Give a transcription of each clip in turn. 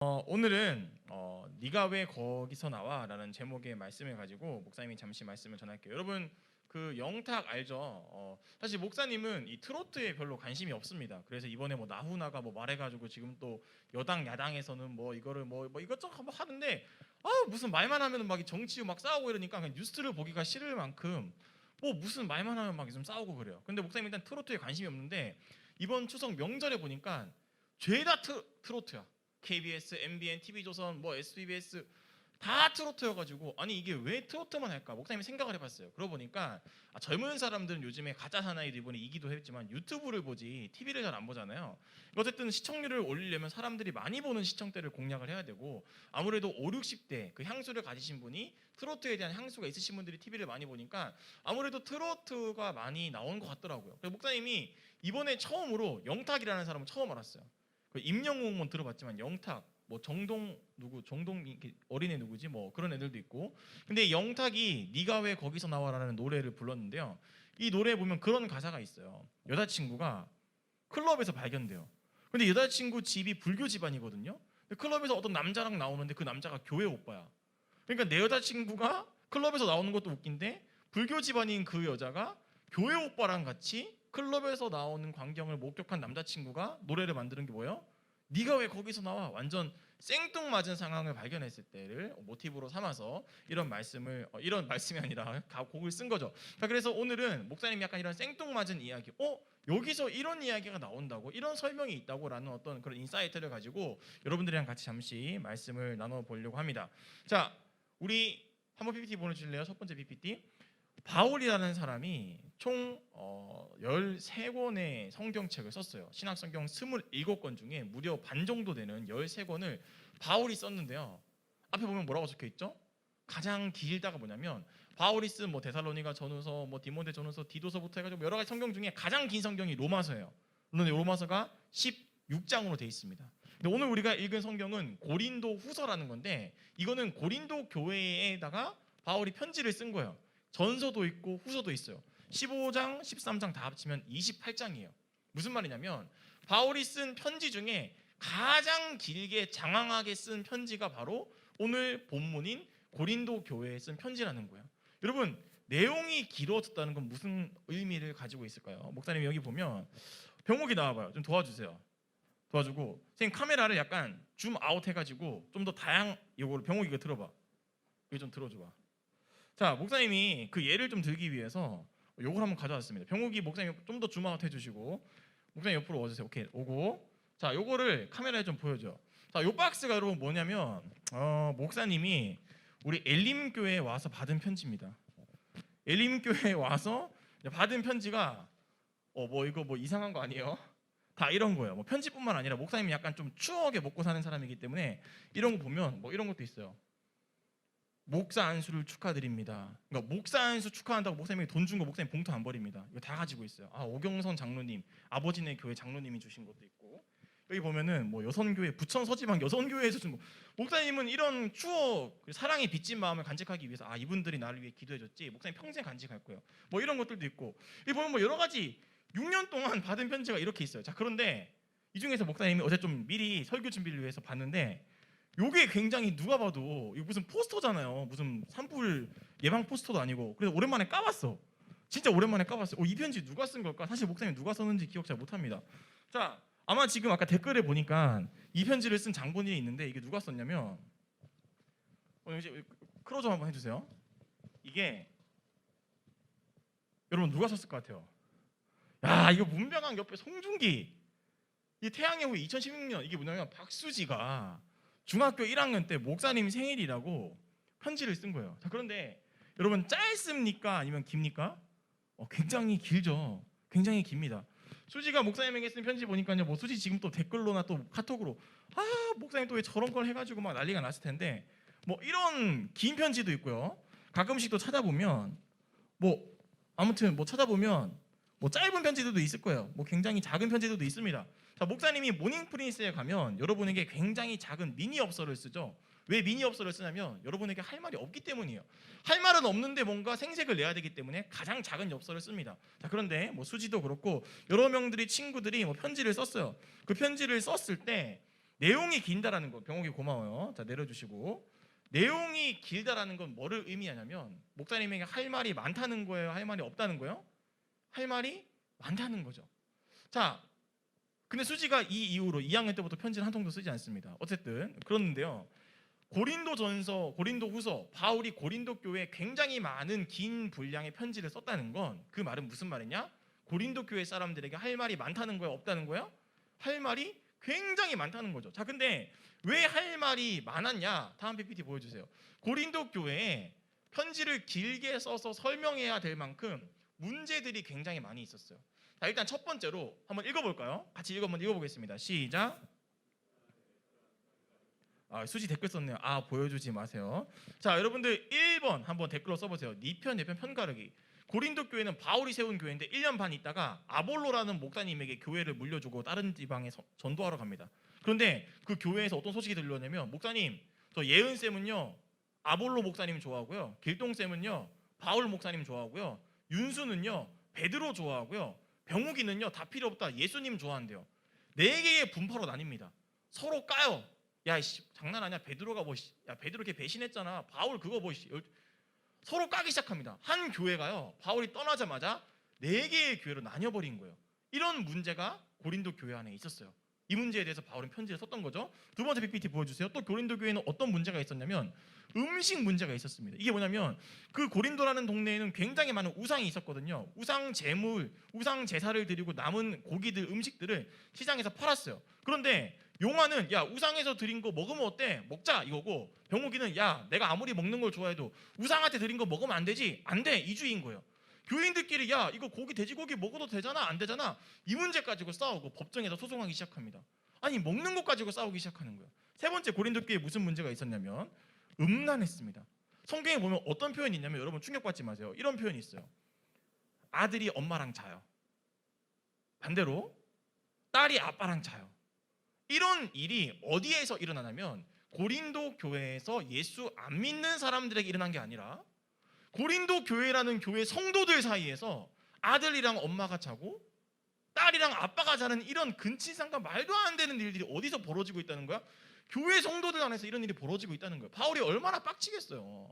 오늘은 네가 왜 거기서 나와라는 제목의 말씀을 가지고 목사님이 잠시 말씀을 전할게요. 여러분 그 영탁 알죠? 사실 목사님은 이 트로트에 별로 관심이 없습니다. 그래서 이번에 뭐 나훈아가 뭐 말해가지고 지금 또 여당 야당에서는 뭐 이거를 뭐 이것저것 뭐 하는데 무슨 말만 하면은 막 정치 막 싸우고 이러니까 그냥 뉴스를 보기가 싫을 만큼 뭐 무슨 말만 하면 막 좀 싸우고 그래요. 근데 목사님 일단 트로트에 관심이 없는데 이번 추석 명절에 보니까 죄다 트로트야. KBS, MBN, TV조선, 뭐 SBS 다 트로트여가지고 아니 이게 왜 트로트만 할까? 목사님이 생각을 해봤어요. 그러고 보니까 젊은 사람들은 요즘에 가짜 사나이도 이번에 이기도 했지만 유튜브를 보지 TV를 잘 안 보잖아요. 어쨌든 시청률을 올리려면 사람들이 많이 보는 시청대를 공략을 해야 되고 아무래도 5, 60대 그 향수를 가지신 분이 트로트에 대한 향수가 있으신 분들이 TV를 많이 보니까 아무래도 트로트가 많이 나온 것 같더라고요. 그래서 목사님이 이번에 처음으로 영탁이라는 사람을 처음 알았어요. 임영웅은 들어봤지만 영탁, 뭐 정동 누구 정동 어린애 누구지 뭐 그런 애들도 있고 근데 영탁이 네가 왜 거기서 나와라는 노래를 불렀는데요. 이 노래에 보면 그런 가사가 있어요. 여자친구가 클럽에서 발견돼요. 근데 여자친구 집이 불교 집안이거든요. 근데 클럽에서 어떤 남자랑 나오는데 그 남자가 교회 오빠야. 그러니까 내 여자친구가 클럽에서 나오는 것도 웃긴데 불교 집안인 그 여자가 교회 오빠랑 같이 클럽에서 나오는 광경을 목격한 남자친구가 노래를 만드는 게 뭐예요? 네가 왜 거기서 나와? 완전 생뚱맞은 상황을 발견했을 때를 모티브로 삼아서 이런 말씀이 아니라 곡을 쓴 거죠. 자, 그래서 오늘은 목사님이 약간 이런 생뚱맞은 이야기, 여기서 이런 이야기가 나온다고, 이런 설명이 있다고라는 어떤 그런 인사이트를 가지고 여러분들이랑 같이 잠시 말씀을 나눠 보려고 합니다. 자, 우리 한번 PPT 보내주실래요? 첫 번째 PPT. 바울이라는 사람이 총 13권의 성경책을 썼어요. 신약 성경 27권 중에 무려 반 정도 되는 13권을 바울이 썼는데요. 앞에 보면 뭐라고 적혀 있죠? 가장 길다가 뭐냐면 바울이 쓴 뭐 데살로니가 전후서, 뭐 디모데 전후서, 디도서부터 해가지고 여러 가지 성경 중에 가장 긴 성경이 로마서예요. 물론 로마서가 16장으로 되어 있습니다. 근데 오늘 우리가 읽은 성경은 고린도 후서라는 건데 이거는 고린도 교회에다가 바울이 편지를 쓴 거예요. 전서도 있고 후서도 있어요. 15장, 13장 다 합치면 28장이에요. 무슨 말이냐면 바울이 쓴 편지 중에 가장 길게 장황하게 쓴 편지가 바로 오늘 본문인 고린도 교회에 쓴 편지라는 거예요. 여러분, 내용이 길어졌다는 건 무슨 의미를 가지고 있을까요? 목사님 여기 보면 병욱이 나와봐요. 좀 도와주세요. 도와주고 선생님 카메라를 약간 줌 아웃 해가지고 좀 더 이거를 병욱이 이거 들어봐. 이거 좀 들어줘봐. 자, 목사님이 그 예를 좀 들기 위해서 요걸 한번 가져왔습니다. 병욱이 목사님 좀 더 줌아웃 해주시고 목사님 옆으로 와주세요. 오케이, 오고 자, 요거를 카메라에 좀 보여줘. 자, 요 박스가 여러분 뭐냐면 목사님이 우리 엘림교회에 와서 받은 편지입니다. 엘림교회에 와서 받은 편지가 뭐 이거 뭐 이상한 거 아니에요? 다 이런 거예요. 뭐 편지뿐만 아니라 목사님이 약간 좀 추억에 먹고 사는 사람이기 때문에 이런 거 보면 뭐 이런 것도 있어요. 목사 안수를 축하드립니다. 그러니까 목사 안수 축하한다고 목사님이 돈 준 거 목사님 봉투 안 버립니다. 이거 다 가지고 있어요. 오경선 장로님, 아버지네 교회 장로님이 주신 것도 있고 여기 보면은 뭐 여선교회 부천 서지방 여선교회에서 준 거. 목사님은 이런 추억, 사랑의 빚진 마음을 간직하기 위해서 이분들이 나를 위해 기도해줬지. 목사님 평생 간직할 거예요. 뭐 이런 것들도 있고 여기 보면 뭐 여러 가지 6년 동안 받은 편지가 이렇게 있어요. 자, 그런데 이 중에서 목사님이 어제 좀 미리 설교 준비를 위해서 봤는데. 요게 굉장히 누가 봐도 이거 무슨 포스터잖아요. 무슨 산불 예방 포스터도 아니고. 그래서 오랜만에 까봤어. 진짜 오랜만에 까봤어요. 이 편지 누가 쓴 걸까? 사실 목사님 누가 썼는지 기억 잘 못합니다. 자, 아마 지금 아까 댓글에 보니까 이 편지를 쓴 장본인이 있는데 이게 누가 썼냐면 이제 크로즈 한번 해주세요. 이게 여러분 누가 썼을 것 같아요? 야, 이거 문병왕 옆에 송중기. 이 태양의 후예 2016년 이게 뭐냐면 박수지가 중학교 1학년 때 목사님 생일이라고 편지를 쓴 거예요. 자, 그런데 여러분 짧습니까? 아니면 깁니까? 굉장히 길죠. 굉장히 깁니다. 수지가 목사님에게 쓴 편지 보니까요. 뭐 수지 지금 또 댓글로나 또 카톡으로 목사님 또 왜 저런 걸 해가지고 막 난리가 났을 텐데 뭐 이런 긴 편지도 있고요. 가끔씩 또 찾아보면 뭐 아무튼 뭐 찾아보면 뭐 짧은 편지들도 있을 거예요. 뭐 굉장히 작은 편지들도 있습니다. 자, 목사님이 모닝 프린스에 가면 여러분에게 굉장히 작은 미니 엽서를 쓰죠. 왜 미니 엽서를 쓰냐면 여러분에게 할 말이 없기 때문이에요. 할 말은 없는데 뭔가 생색을 내야 되기 때문에 가장 작은 엽서를 씁니다. 자, 그런데 뭐 수지도 그렇고 여러 명들이 친구들이 뭐 편지를 썼어요. 그 편지를 썼을 때 내용이 긴다라는 거, 병옥이 고마워요. 자, 내려주시고. 내용이 길다라는 건 뭐를 의미하냐면 목사님에게 할 말이 많다는 거예요? 할 말이 없다는 거예요? 할 말이 많다는 거죠. 자, 근데 수지가 이 이후로 2학년 때부터 편지를 한 통도 쓰지 않습니다. 어쨌든 그렇는데요. 고린도전서, 고린도후서, 바울이 고린도 교회에 굉장히 많은 긴 분량의 편지를 썼다는 건 그 말은 무슨 말이냐? 고린도 교회 사람들에게 할 말이 많다는 거예요? 없다는 거예요? 할 말이 굉장히 많다는 거죠. 자, 근데 왜 할 말이 많았냐? 다음 PPT 보여주세요. 고린도 교회에 편지를 길게 써서 설명해야 될 만큼 문제들이 굉장히 많이 있었어요. 자, 일단 첫 번째로 한번 읽어볼까요? 같이 한번 읽어보겠습니다. 시작. 수지 댓글 썼네요. 보여주지 마세요. 자, 여러분들 1번 한번 댓글로 써보세요. 네 편, 내 편 편가르기. 고린도 교회는 바울이 세운 교회인데 1년 반 있다가 아볼로라는 목사님에게 교회를 물려주고 다른 지방에 전도하러 갑니다. 그런데 그 교회에서 어떤 소식이 들려오냐면 목사님, 저 예은쌤은요 아볼로 목사님 좋아하고요, 길동쌤은요 바울 목사님 좋아하고요, 윤수는요 베드로 좋아하고요, 병욱이는요 다 필요 없다 예수님 좋아한대요. 4개의 분파로 나뉩니다. 서로 까요. 야, 장난하냐? 베드로가 야, 베드로 걔 배신했잖아. 바울 그거 서로 까기 시작합니다. 한 교회가요, 바울이 떠나자마자 4개의 교회로 나뉘어버린 거예요. 이런 문제가 고린도 교회 안에 있었어요. 이 문제에 대해서 바울은 편지를 썼던 거죠. 두 번째 PPT 보여주세요. 또 고린도 교회는 어떤 문제가 있었냐면 음식 문제가 있었습니다. 이게 뭐냐면 그 고린도라는 동네에는 굉장히 많은 우상이 있었거든요. 우상 제물, 우상 제사를 드리고 남은 고기들, 음식들을 시장에서 팔았어요. 그런데 용화는 야, 우상에서 드린 거 먹으면 어때? 먹자 이거고, 병욱이는 야, 내가 아무리 먹는 걸 좋아해도 우상한테 드린 거 먹으면 안 되지? 안 돼. 이주의인 거예요. 교인들끼리 야, 이거 고기, 돼지고기 먹어도 되잖아? 안 되잖아? 이 문제 가지고 싸우고 법정에서 소송하기 시작합니다. 아니, 먹는 것 가지고 싸우기 시작하는 거예요. 세 번째, 고린도 교회에 무슨 문제가 있었냐면 음란했습니다. 성경에 보면 어떤 표현이 있냐면, 여러분 충격받지 마세요. 이런 표현이 있어요. 아들이 엄마랑 자요. 반대로 딸이 아빠랑 자요. 이런 일이 어디에서 일어나냐면 고린도 교회에서 예수 안 믿는 사람들에게 일어난 게 아니라 고린도 교회라는 교회 성도들 사이에서 아들이랑 엄마가 자고 딸이랑 아빠가 자는 이런 근친상간 말도 안 되는 일들이 어디서 벌어지고 있다는 거야? 교회 성도들 안에서 이런 일이 벌어지고 있다는 거예요. 바울이 얼마나 빡치겠어요.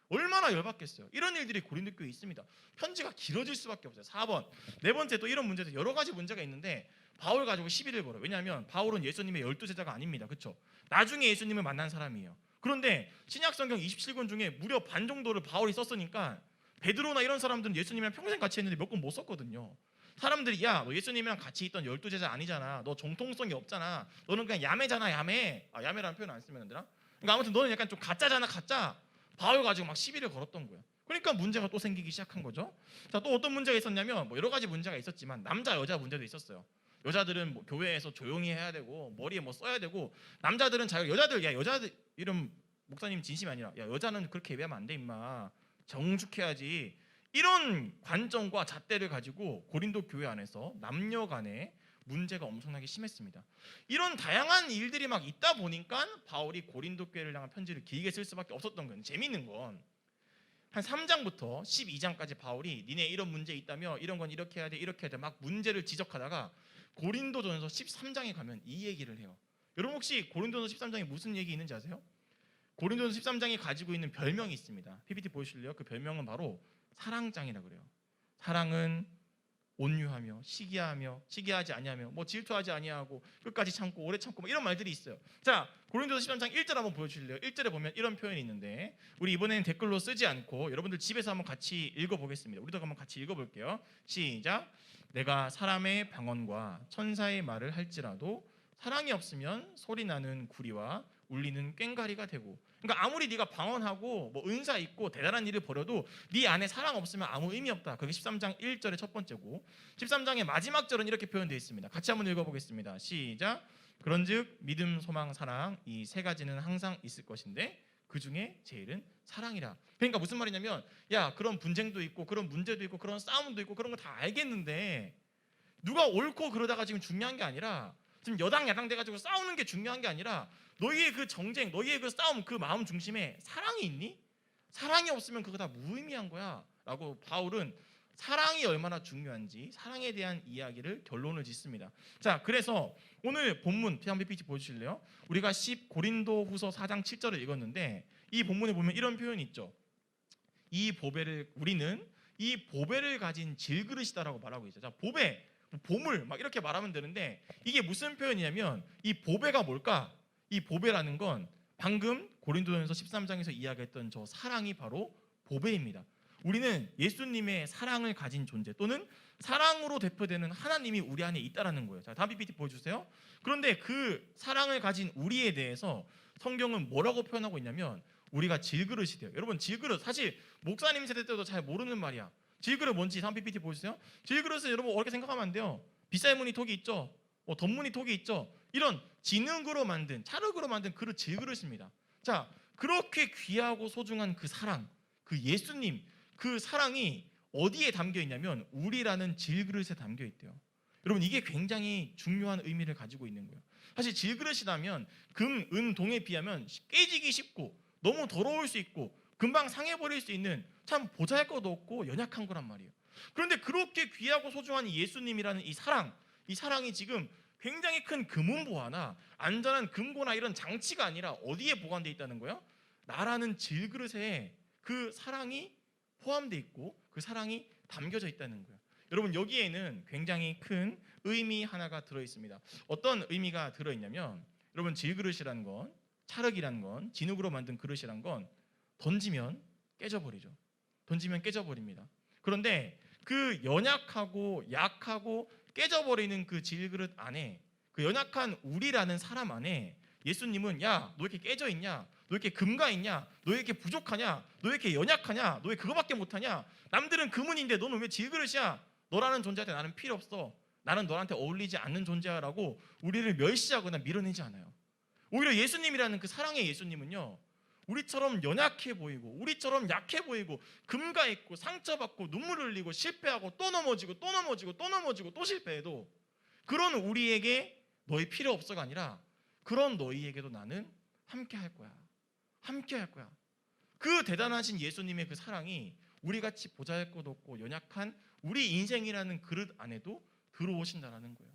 얼마나 열받겠어요. 이런 일들이 고린도 교회에 있습니다. 편지가 길어질 수밖에 없어요. 4번. 네 번째, 또 이런 문제도 여러 가지 문제가 있는데 바울 가지고 시비를 걸어요. 왜냐하면 바울은 예수님의 12제자가 아닙니다. 그렇죠? 나중에 예수님을 만난 사람이에요. 그런데 신약성경 27권 중에 무려 반 정도를 바울이 썼으니까 베드로나 이런 사람들은 예수님이랑 평생 같이 했는데 몇 권 못 썼거든요. 사람들이 야, 너 예수님이랑 같이 있던 12제자 아니잖아. 너 정통성이 없잖아. 너는 그냥 야매잖아, 야매. 야매라는 표현 안 쓰면 안 되나? 그러니까 아무튼 너는 약간 좀 가짜잖아, 가짜. 바울 가지고 막 시비를 걸었던 거예요. 그러니까 문제가 또 생기기 시작한 거죠. 자, 또 어떤 문제가 있었냐면 여러 가지 문제가 있었지만 남자 여자 문제도 있었어요. 여자들은 교회에서 조용히 해야 되고 머리에 써야 되고, 남자들은 여자들 이런 목사님 진심이 아니라 야, 여자는 그렇게 예배하면 안 돼 임마, 정숙해야지. 이런 관점과 잣대를 가지고 고린도 교회 안에서 남녀 간에 문제가 엄청나게 심했습니다. 이런 다양한 일들이 막 있다 보니까 바울이 고린도 교회를 향한 편지를 길게 쓸 수밖에 없었던 거예요. 재밌는 건 한 3장부터 12장까지 바울이 니네 이런 문제 있다며, 이런 건 이렇게 해야 돼, 이렇게 해야 돼, 막 문제를 지적하다가 고린도전서 13장에 가면 이 얘기를 해요. 여러분 혹시 고린도전서 13장에 무슨 얘기 있는지 아세요? 고린도전서 13장이 가지고 있는 별명이 있습니다. PPT 보여주실래요? 그 별명은 바로 사랑장이라고 그래요. 사랑은 온유하며 시기하지 아니하며 질투하지 아니하고 끝까지 참고 오래 참고 이런 말들이 있어요. 자, 고린도서 13장 1절 한번 보여주실래요? 1절에 보면 이런 표현이 있는데 우리 이번에는 댓글로 쓰지 않고 여러분들 집에서 한번 같이 읽어보겠습니다. 우리도 한번 같이 읽어볼게요. 시작. 내가 사람의 방언과 천사의 말을 할지라도 사랑이 없으면 소리나는 구리와 울리는 꽹과리가 되고, 그러니까 아무리 네가 방언하고 은사 있고 대단한 일을 벌여도 네 안에 사랑 없으면 아무 의미 없다. 그게 13장 1절의 첫 번째고, 13장의 마지막 절은 이렇게 표현되어 있습니다. 같이 한번 읽어보겠습니다. 시작. 그런즉 믿음, 소망, 사랑 이 세 가지는 항상 있을 것인데 그 중에 제일은 사랑이라. 그러니까 무슨 말이냐면 야, 그런 분쟁도 있고 그런 문제도 있고 그런 싸움도 있고 그런 거 다 알겠는데 누가 옳고 그러다가 지금 중요한 게 아니라, 지금 여당 야당 돼가지고 싸우는 게 중요한 게 아니라 너희의 그 정쟁, 너희의 그 싸움, 그 마음 중심에 사랑이 있니? 사랑이 없으면 그거 다 무의미한 거야 라고 바울은 사랑이 얼마나 중요한지 사랑에 대한 이야기를 결론을 짓습니다. 자, 그래서 오늘 본문 한번 PPT 보여주실래요? 우리가 10 고린도후서 4장 7절을 읽었는데 이 본문에 보면 이런 표현이 있죠. 우리는 이 보배를 가진 질그릇이다라고 말하고 있어요. 자, 보배, 보물 막 이렇게 말하면 되는데 이게 무슨 표현이냐면 이 보배가 뭘까? 이 보배라는 건 방금 고린도전서 13장에서 이야기했던 저 사랑이 바로 보배입니다. 우리는 예수님의 사랑을 가진 존재 또는 사랑으로 대표되는 하나님이 우리 안에 있다라는 거예요. 자, 다음 PPT 보여주세요. 그런데 그 사랑을 가진 우리에 대해서 성경은 뭐라고 표현하고 있냐면 우리가 질그릇이 돼요. 여러분, 질그릇 사실 목사님 세대 때도 잘 모르는 말이야. 질그릇 뭔지 다음 PPT 보여주세요. 질그릇은 여러분 어렵게 생각하면 안 돼요. 빗살무늬 톡이 있죠. 덧무늬 톡이 있죠. 이런 진흙으로 만든 찰흙으로 만든 그릇 질그릇입니다. 자, 그렇게 귀하고 소중한 그 사랑, 그 예수님, 그 사랑이 어디에 담겨 있냐면 우리라는 질그릇에 담겨 있대요. 여러분, 이게 굉장히 중요한 의미를 가지고 있는 거예요. 사실 질그릇이라면 금, 은, 동에 비하면 깨지기 쉽고 너무 더러울 수 있고 금방 상해버릴 수 있는 참 보잘것도 없고 연약한 거란 말이에요. 그런데 그렇게 귀하고 소중한 예수님이라는 이 사랑이 지금 굉장히 큰 금은보화나 안전한 금고나 이런 장치가 아니라 어디에 보관되어 있다는 거예요? 나라는 질그릇에 그 사랑이 포함되어 있고 그 사랑이 담겨져 있다는 거예요. 여러분, 여기에는 굉장히 큰 의미 하나가 들어있습니다. 어떤 의미가 들어있냐면 여러분, 질그릇이라는 건, 찰흙이라는 건, 진흙으로 만든 그릇이란 건 던지면 깨져버리죠. 던지면 깨져버립니다. 그런데 그 연약하고 약하고 깨져버리는 그 질그릇 안에, 그 연약한 우리라는 사람 안에 예수님은 야, 너 이렇게 깨져있냐? 너 이렇게 금가 있냐? 너 이렇게 부족하냐? 너 이렇게 연약하냐? 너 왜 그거밖에 못하냐? 남들은 금은인데 너는 왜 질그릇이야? 너라는 존재한테 나는 필요 없어. 나는 너한테 어울리지 않는 존재야라고 우리를 멸시하거나 밀어내지 않아요. 오히려 예수님이라는 그 사랑의 예수님은요, 우리처럼 연약해 보이고 우리처럼 약해 보이고 금가 있고 상처받고 눈물 흘리고 실패하고 또 넘어지고 또 넘어지고 또 넘어지고 또 실패해도 그런 우리에게 너희 필요 없어가 아니라 그런 너희에게도 나는 함께 할 거야. 함께 할 거야. 그 대단하신 예수님의 그 사랑이 우리같이 보잘것없고 연약한 우리 인생이라는 그릇 안에도 들어오신다는 거예요.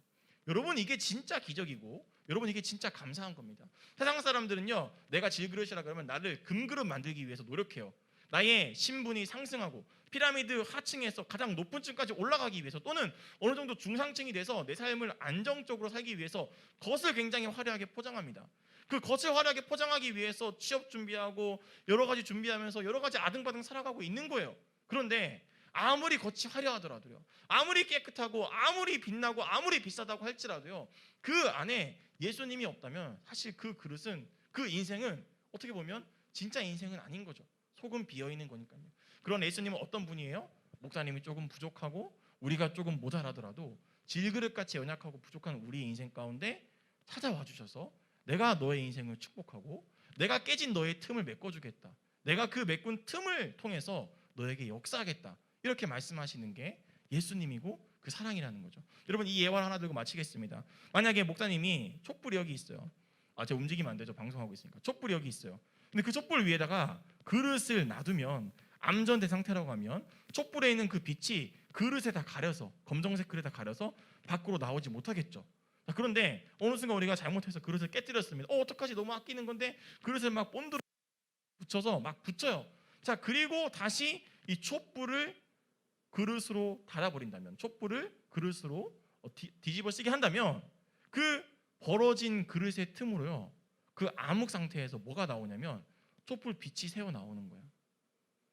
여러분, 이게 진짜 기적이고 여러분, 이게 진짜 감사한 겁니다. 세상 사람들은요, 내가 질그릇이라 그러면 나를 금그릇 만들기 위해서 노력해요. 나의 신분이 상승하고 피라미드 하층에서 가장 높은 층까지 올라가기 위해서 또는 어느 정도 중상층이 돼서 내 삶을 안정적으로 살기 위해서 겉을 굉장히 화려하게 포장합니다. 그 겉을 화려하게 포장하기 위해서 취업 준비하고 여러 가지 준비하면서 여러 가지 아등바등 살아가고 있는 거예요. 그런데 아무리 겉이 화려하더라도요, 아무리 깨끗하고 아무리 빛나고 아무리 비싸다고 할지라도요, 그 안에 예수님이 없다면 사실 그 그릇은, 그 인생은 어떻게 보면 진짜 인생은 아닌 거죠. 속은 비어있는 거니까요. 그런 예수님은 어떤 분이에요? 목사님이 조금 부족하고 우리가 조금 모자라더라도 질그릇같이 연약하고 부족한 우리 인생 가운데 찾아와 주셔서 내가 너의 인생을 축복하고 내가 깨진 너의 틈을 메꿔주겠다. 내가 그 메꾼 틈을 통해서 너에게 역사하겠다. 이렇게 말씀하시는 게 예수님이고 그 사랑이라는 거죠. 여러분, 이 예화 하나 들고 마치겠습니다. 만약에 목사님이 촛불이 여기 있어요. 제가 움직이면 안 되죠. 방송하고 있으니까. 촛불이 여기 있어요. 근데 그 촛불 위에다가 그릇을 놔두면, 암전대 상태라고 하면 촛불에 있는 그 빛이 그릇에 다 가려서, 검정색 그릇에 다 가려서 밖으로 나오지 못하겠죠. 그런데 어느 순간 우리가 잘못해서 그릇을 깨뜨렸습니다. 어떡하지? 너무 아끼는 건데 그릇을 막 본드로 붙여서 막 붙여요. 자, 그리고 다시 이 촛불을 그릇으로 닫아버린다면, 촛불을 그릇으로 뒤집어 쓰게 한다면 그 벌어진 그릇의 틈으로요, 그 암흑 상태에서 뭐가 나오냐면 촛불 빛이 새어 나오는 거예요.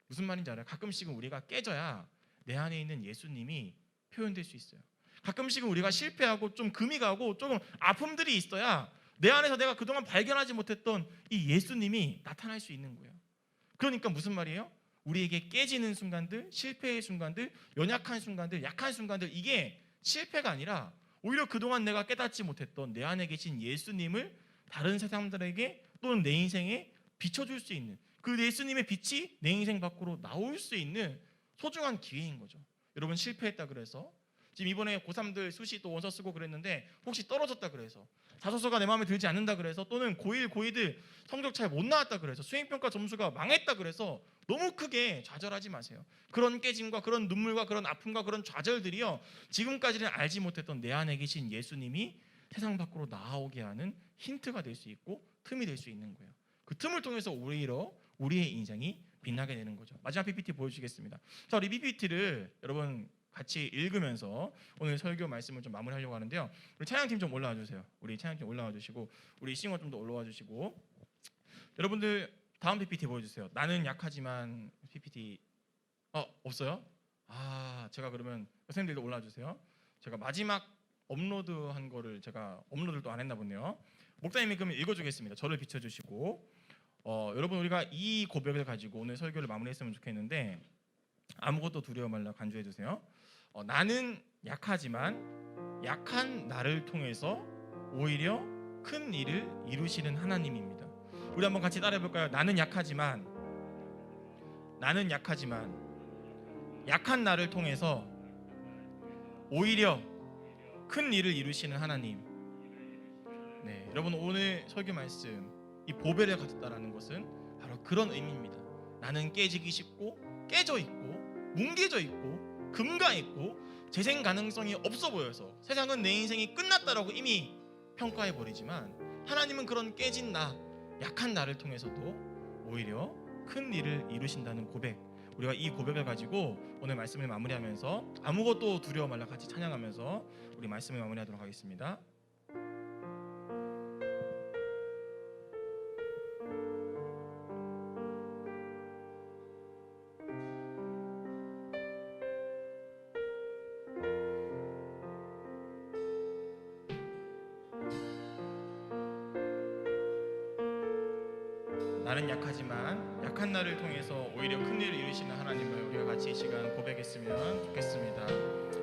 무슨 말인지 알아요? 가끔씩은 우리가 깨져야 내 안에 있는 예수님이 표현될 수 있어요. 가끔씩은 우리가 실패하고 좀 금이 가고 조금 아픔들이 있어야 내 안에서 내가 그동안 발견하지 못했던 이 예수님이 나타날 수 있는 거예요. 그러니까 무슨 말이에요? 우리에게 깨지는 순간들, 실패의 순간들, 연약한 순간들, 약한 순간들, 이게 실패가 아니라 오히려 그동안 내가 깨닫지 못했던 내 안에 계신 예수님을 다른 사람들에게 또는 내 인생에 비춰줄 수 있는, 그 예수님의 빛이 내 인생 밖으로 나올 수 있는 소중한 기회인 거죠. 여러분, 실패했다 그래서 지금 이번에 고3들 수시 또 원서 쓰고 그랬는데 혹시 떨어졌다 그래서 자소서가 내 마음에 들지 않는다 그래서 또는 고1 고2들 성적 잘 못 나왔다 그래서 수행평가 점수가 망했다 그래서 너무 크게 좌절하지 마세요. 그런 깨짐과 그런 눈물과 그런 아픔과 그런 좌절들이요, 지금까지는 알지 못했던 내 안에 계신 예수님이 세상 밖으로 나아오게 하는 힌트가 될 수 있고 틈이 될 수 있는 거예요. 그 틈을 통해서 오히려 우리의 인생이 빛나게 되는 거죠. 마지막 PPT 보여주시겠습니다. 자, 우리 PPT를 여러분 같이 읽으면서 오늘 설교 말씀을 좀 마무리하려고 하는데요. 우리 찬양팀 좀 올라와 주세요. 우리 찬양팀 올라와 주시고 우리 싱어 좀 더 올라와 주시고 여러분들 다음 PPT 보여주세요. 나는 약하지만 PPT 없어요? 제가 그러면 선생님들도 올라와 주세요. 제가 마지막 업로드한 거를 제가 업로드를 또 안 했나 보네요. 목사님이 그러면 읽어주겠습니다. 저를 비춰주시고 여러분 우리가 이 고백을 가지고 오늘 설교를 마무리했으면 좋겠는데 아무것도 두려워 말라 간주해 주세요. 나는 약하지만 약한 나를 통해서 오히려 큰 일을 이루시는 하나님입니다. 우리 한번 같이 따라해 볼까요? 나는 약하지만 약한 나를 통해서 오히려 큰 일을 이루시는 하나님. 네, 여러분 오늘 설교 말씀 이 보배를 가졌다라는 것은 바로 그런 의미입니다. 나는 깨지기 쉽고 깨져 있고 뭉개져 있고 금가 있고 재생 가능성이 없어 보여서 세상은 내 인생이 끝났다라고 이미 평가해 버리지만 하나님은 그런 깨진 나, 약한 나를 통해서도 오히려 큰 일을 이루신다는 고백, 우리가 이 고백을 가지고 오늘 말씀을 마무리하면서 아무것도 두려워 말라 같이 찬양하면서 우리 말씀을 마무리하도록 하겠습니다. 나는 약하지만 약한 나를 통해서 오히려 큰 일을 이루시는 하나님을 우리가 같이 이 시간 고백했으면 좋겠습니다.